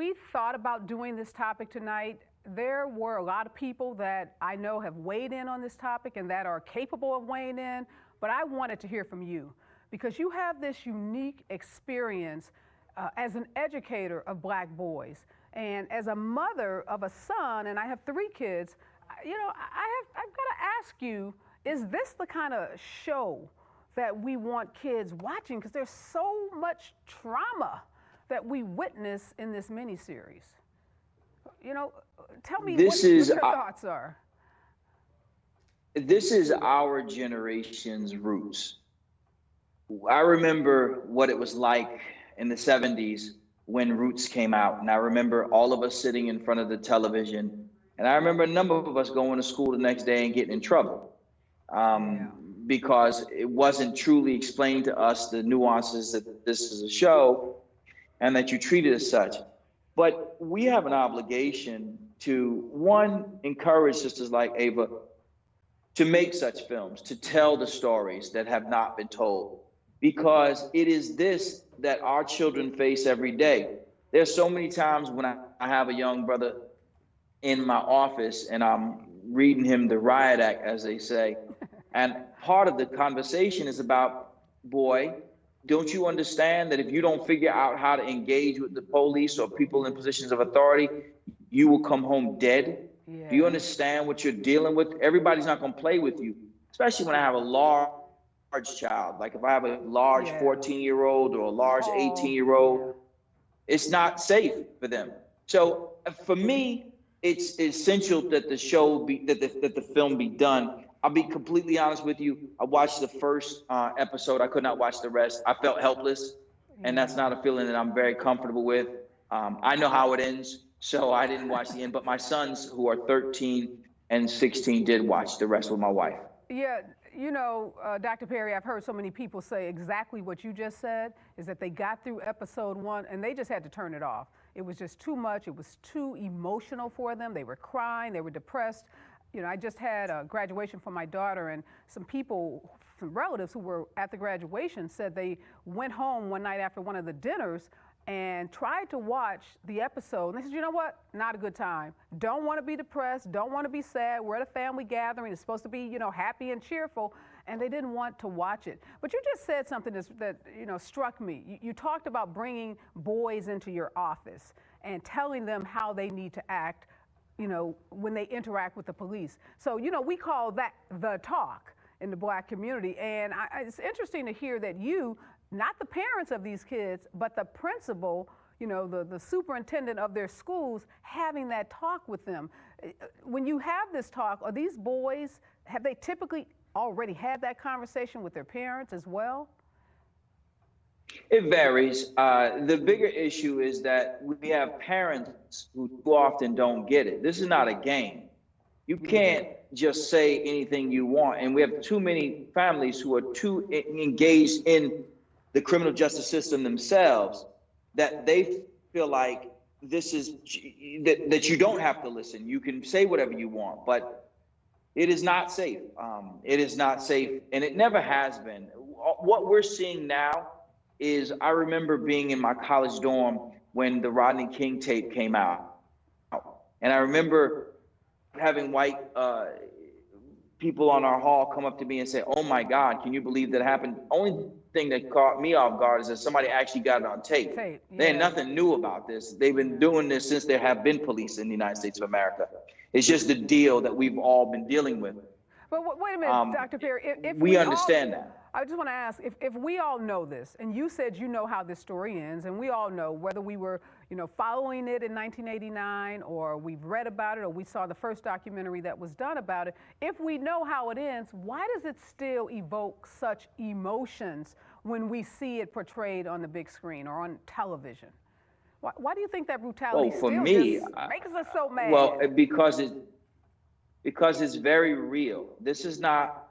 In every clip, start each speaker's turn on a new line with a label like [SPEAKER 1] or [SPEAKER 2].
[SPEAKER 1] we thought about doing this topic tonight, there were a lot of people that I know have weighed in on this topic and that are capable of weighing in, but I wanted to hear from you because you have this unique experience as an educator of black boys and as a mother of a son, and I have 3 kids. You know, I've got to ask you, is this the kind of show that we want kids watching? Because there's so much trauma that we witness in this miniseries. You know, tell me what your thoughts are.
[SPEAKER 2] This is our generation's roots. I remember what it was like in the 70s when Roots came out. And I remember all of us sitting in front of the television. And I remember a number of us going to school the next day and getting in trouble because it wasn't truly explained to us the nuances that this is a show and that you treat it as such. But we have an obligation to, one, encourage sisters like Ava to make such films, to tell the stories that have not been told, because it is this that our children face every day. There's so many times when I have a young brother in my office and I'm reading him the riot act, as they say, and part of the conversation is about, boy, don't you understand that if you don't figure out how to engage with the police or people in positions of authority, you will come home dead? Yeah. Do you understand what you're dealing with? Everybody's not going to play with you, especially when I have a large child. Like if I have a large 14-year-old or a large 18-year-old, it's not safe for them. So for me, it's essential that the show be, that the film be done. I'll be completely honest with you. I watched the first episode. I could not watch the rest. I felt helpless, and that's not a feeling that I'm very comfortable with. I know how it ends, so I didn't watch the end. But my sons, who are 13 and 16, did watch the rest with my wife.
[SPEAKER 1] Yeah, you know, Dr. Perry, I've heard so many people say exactly what you just said, is that they got through episode 1 and they just had to turn it off. It was just too much. It was too emotional for them. They were crying. They were depressed. You know, I just had a graduation for my daughter, and some people, some relatives who were at the graduation said they went home one night after one of the dinners and tried to watch the episode. And they said, you know what? Not a good time. Don't want to be depressed. Don't want to be sad. We're at a family gathering. It's supposed to be, you know, happy and cheerful. And they didn't want to watch it. But you just said something that you know, struck me. You talked about bringing boys into your office and telling them how they need to act, you know, when they interact with the police. So, you know, we call that the talk in the black community. And it's interesting to hear that you, not the parents of these kids, but the principal, you know, the superintendent of their schools, having that talk with them. When you have this talk, are these boys, have they typically already had that conversation with their parents as well?
[SPEAKER 2] It varies. The bigger issue is that we have parents who too often don't get it. This is not a game. You can't just say anything you want. And we have too many families who are too engaged in the criminal justice system themselves that they feel like this is, that you don't have to listen. You can say whatever you want, but it is not safe. It is not safe, and it never has been. What we're seeing now is, I remember being in my college dorm when the Rodney King tape came out. And I remember having white people on our hall come up to me and say, oh my God, can you believe that happened? Only thing that caught me off guard is that somebody actually got it on tape. They had nothing new about this. They've been doing this since there have been police in the United States of America. It's just the deal that we've all been dealing with.
[SPEAKER 1] But wait a minute, Dr. Perry. If
[SPEAKER 2] we understand that.
[SPEAKER 1] I just want to ask, if we all know this, and you said you know how this story ends, and we all know whether we were, you know, following it in 1989, or we've read about it, or we saw the first documentary that was done about it, if we know how it ends, why does it still evoke such emotions when we see it portrayed on the big screen or on television? Why do you think that brutality
[SPEAKER 2] just
[SPEAKER 1] makes us so mad?
[SPEAKER 2] Well, because it's very real. This is not,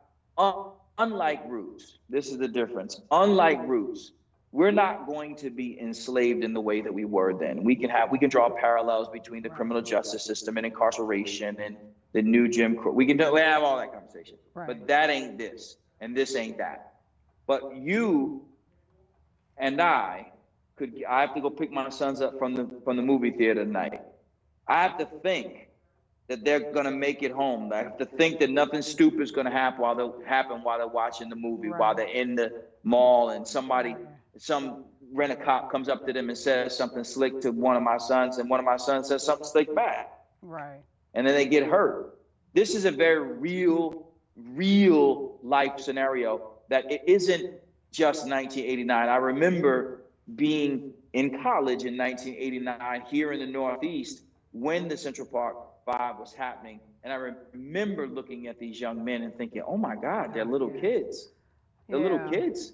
[SPEAKER 2] unlike Roots, this is the difference. Unlike Roots, we're not going to be enslaved in the way that we were then. We can draw parallels between the criminal justice system and incarceration and the new Jim Crow. We have all that conversation, but that ain't this, and this ain't that. But you and I I have to go pick my sons up from the movie theater tonight. I have to think that they're gonna make it home. I have to think that nothing stupid is gonna happen while they're watching the movie,
[SPEAKER 1] Right.
[SPEAKER 2] while they're in the mall, and some rent-a-cop comes up to them and says something slick to one of my sons, and one of my sons says something slick back.
[SPEAKER 1] Right.
[SPEAKER 2] And then they get hurt. This is a very real life scenario that it isn't just 1989. I remember being in college in 1989 here in the Northeast when the Central Park 5 was happening. And I remember looking at these young men and thinking, oh my God, they're little kids. They're little kids.